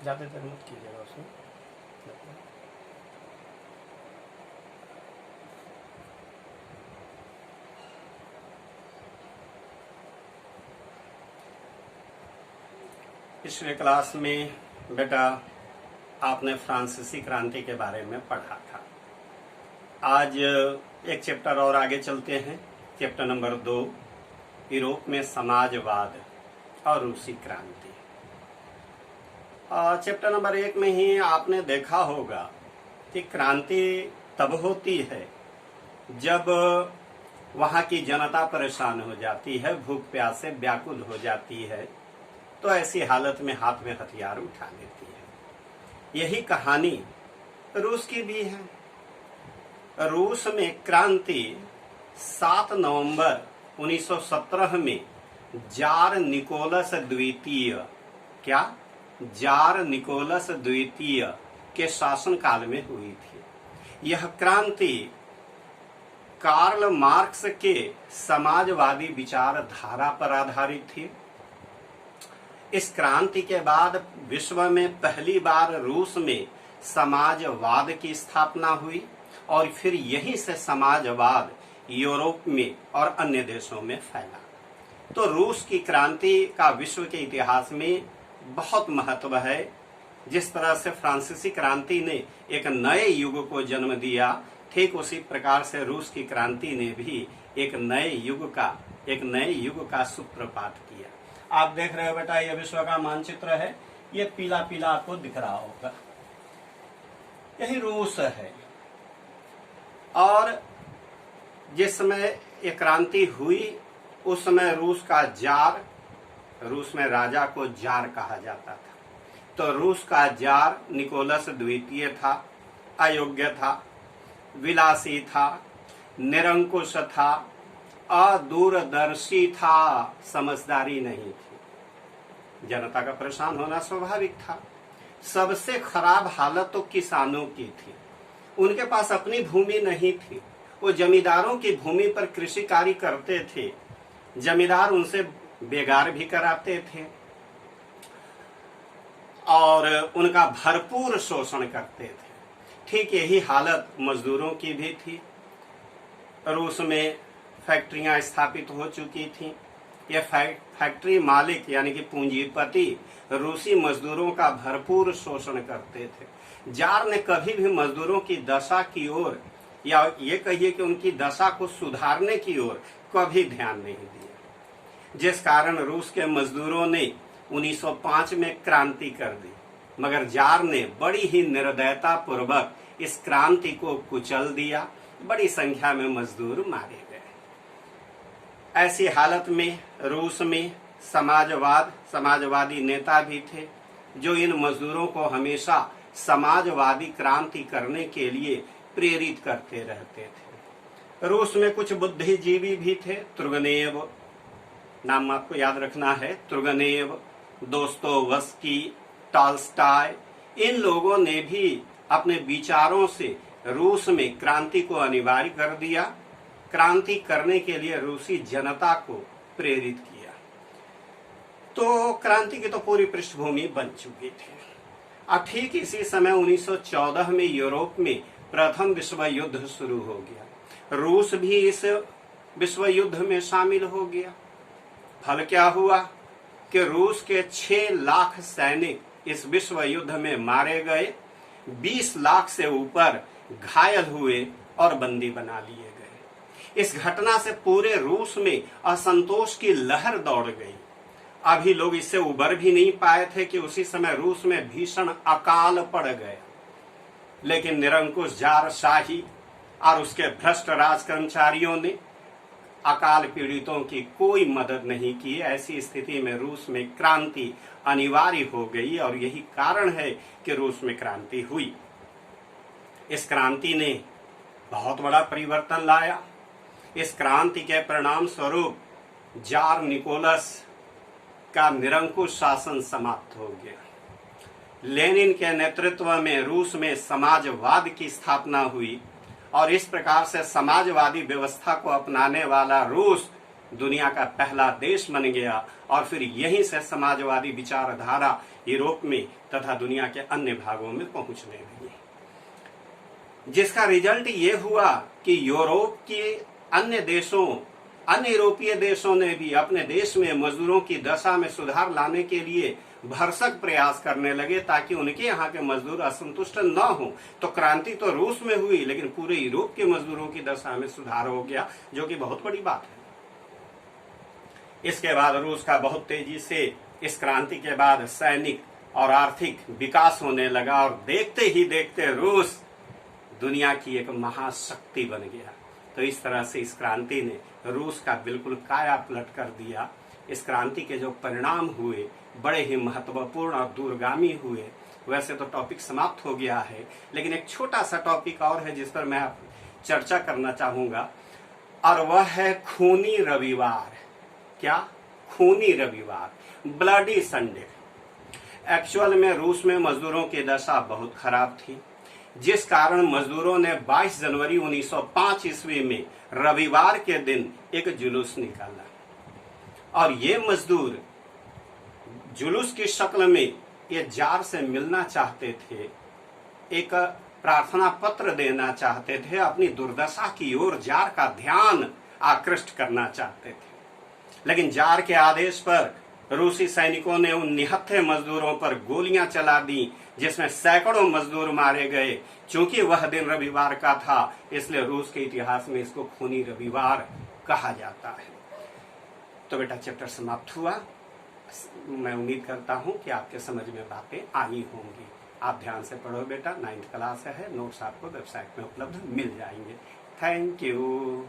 ज़्यादा देर मत कीजिएगा उसमें। पिछले क्लास में बेटा आपने फ्रांसीसी क्रांति के बारे में पढ़ा था। आज एक चैप्टर और आगे चलते हैं, चैप्टर नंबर 2, यूरोप में समाजवाद और रूसी क्रांति। चैप्टर नंबर 1 में ही आपने देखा होगा कि क्रांति तब होती है जब वहां की जनता परेशान हो जाती है, भूख प्यास से व्याकुल हो जाती है, तो ऐसी हालत में हाथ में हथियार उठा लेती है। यही कहानी रूस की भी है। रूस में क्रांति 7 नवंबर 1917 में जार निकोलस द्वितीय के शासनकाल में हुई थी। यह क्रांति कार्ल मार्क्स के समाजवादी विचारधारा पर आधारित थी। इस क्रांति के बाद विश्व में पहली बार रूस में समाजवाद की स्थापना हुई और फिर यहीं से समाजवाद यूरोप में और अन्य देशों में फैला। तो रूस की क्रांति का विश्व के इतिहास में बहुत महत्व है। जिस तरह से फ्रांसीसी क्रांति ने एक नए युग को जन्म दिया, ठीक उसी प्रकार से रूस की क्रांति ने भी एक नए युग का सूत्रपात किया। आप देख रहे हो बेटा, यह विश्व का मानचित्र है। ये पीला पीला आपको दिख रहा होगा, यही रूस है। और जिस समय ये क्रांति हुई उस समय रूस का जार, रूस में राजा को जार कहा जाता था, तो रूस का जार निकोलस द्वितीय था। अयोग्य था, विलासी था, निरंकुश था, अदूरदर्शी था, समझदारी नहीं थी। जनता का परेशान होना स्वाभाविक था। सबसे खराब हालत तो किसानों की थी। उनके पास अपनी भूमि नहीं थी, वो जमींदारों की भूमि पर कृषि कार्य करते थे। जमींदार उनसे बेगार भी कराते थे और उनका भरपूर शोषण करते थे। ठीक यही हालत मजदूरों की भी थी। रूस में फैक्ट्रियां स्थापित हो चुकी थी। ये फैक्ट्री मालिक यानी कि पूंजीपति रूसी मजदूरों का भरपूर शोषण करते थे। जार ने कभी भी मजदूरों की दशा की ओर, या ये कहिए कि उनकी दशा को सुधारने की ओर कभी ध्यान नहीं दिया, जिस कारण रूस के मजदूरों ने 1905 में क्रांति कर दी। मगर जार ने बड़ी ही निर्दयता पूर्वक इस क्रांति को कुचल दिया। बड़ी संख्या में मजदूर मारे गए। ऐसी हालत में रूस में समाजवादी नेता भी थे जो इन मजदूरों को हमेशा समाजवादी क्रांति करने के लिए प्रेरित करते रहते थे। रूस में कुछ बुद्धिजीवी भी थे। तुर्गनेव नाम आपको याद रखना है। तुर्गनेव, दोस्तोवस्की, टॉल्स्टॉय, इन लोगों ने भी अपने विचारों से रूस में क्रांति को अनिवार्य कर दिया। क्रांति करने के लिए रूसी जनता को प्रेरित किया। तो क्रांति की तो पूरी पृष्ठभूमि बन चुकी थी। अब ठीक इसी समय 1914 में यूरोप में प्रथम विश्व युद्ध शुरू हो गया। रूस भी इस विश्व युद्ध में शामिल हो गया। फल क्या हुआ कि रूस के 6 लाख सैनिक इस विश्व युद्ध में मारे गए, 20 लाख से ऊपर घायल हुए और बंदी बना लिए गए। इस घटना से पूरे रूस में असंतोष की लहर दौड़ गई। अभी लोग इससे उबर भी नहीं पाए थे कि उसी समय रूस में भीषण अकाल पड़ गया। लेकिन निरंकुश जार शाही और उसके भ्रष्ट राज कर्मचारियों ने अकाल पीड़ितों की कोई मदद नहीं की। ऐसी स्थिति में रूस में क्रांति अनिवार्य हो गई और यही कारण है कि रूस में क्रांति हुई। इस क्रांति ने बहुत बड़ा परिवर्तन लाया। इस क्रांति के परिणाम स्वरूप जार निकोलस का निरंकुश शासन समाप्त हो गया। लेनिन के नेतृत्व में रूस में समाजवाद की स्थापना हुई और इस प्रकार से समाजवादी व्यवस्था को अपनाने वाला रूस दुनिया का पहला देश बन गया और फिर यहीं से समाजवादी विचारधारा यूरोप में तथा दुनिया के अन्य भागों में पहुंचने लगी, जिसका रिजल्ट ये हुआ कि यूरोप के अन्य देशों, अन्य यूरोपीय देशों ने भी अपने देश में मजदूरों की दशा में सुधार लाने के लिए भरसक प्रयास करने लगे ताकि उनके यहाँ के मजदूर असंतुष्ट न हो। तो क्रांति तो रूस में हुई, लेकिन पूरे यूरोप के मजदूरों की दशा में सुधार हो गया, जो कि बहुत बड़ी बात है। इसके बाद रूस का बहुत तेजी से इस क्रांति के बाद सैनिक और आर्थिक विकास होने लगा और देखते ही देखते रूस दुनिया की एक महाशक्ति बन गया। तो इस तरह से इस क्रांति ने रूस का बिल्कुल काया पलट कर दिया। इस क्रांति के जो परिणाम हुए बड़े ही महत्वपूर्ण और दूरगामी हुए। वैसे तो टॉपिक समाप्त हो गया है, लेकिन एक छोटा सा टॉपिक और है जिस पर मैं चर्चा करना चाहूंगा, और वह है खूनी रविवार। क्या? खूनी रविवार, ब्लडी संडे। एक्चुअल में रूस में मजदूरों की दशा बहुत खराब थी, जिस कारण मजदूरों ने 22 जनवरी 1905 ईस्वी में रविवार के दिन एक जुलूस निकाला और ये मजदूर जुलूस की शक्ल में ये जार से मिलना चाहते थे, एक प्रार्थना पत्र देना चाहते थे, अपनी दुर्दशा की ओर जार का ध्यान आकृष्ट करना चाहते थे। लेकिन जार के आदेश पर रूसी सैनिकों ने उन निहत्थे मजदूरों पर गोलियां चला दी, जिसमें सैकड़ों मजदूर मारे गए। चूंकि वह दिन रविवार का था, इसलिए रूस के इतिहास में इसको खूनी रविवार कहा जाता है। तो बेटा चैप्टर समाप्त हुआ। मैं उम्मीद करता हूं कि आपके समझ में बातें आई होंगी। आप ध्यान से पढ़ो बेटा, 9th क्लास है, नोट्स आपको वेबसाइट में उपलब्ध मिल जाएंगे। Thank you.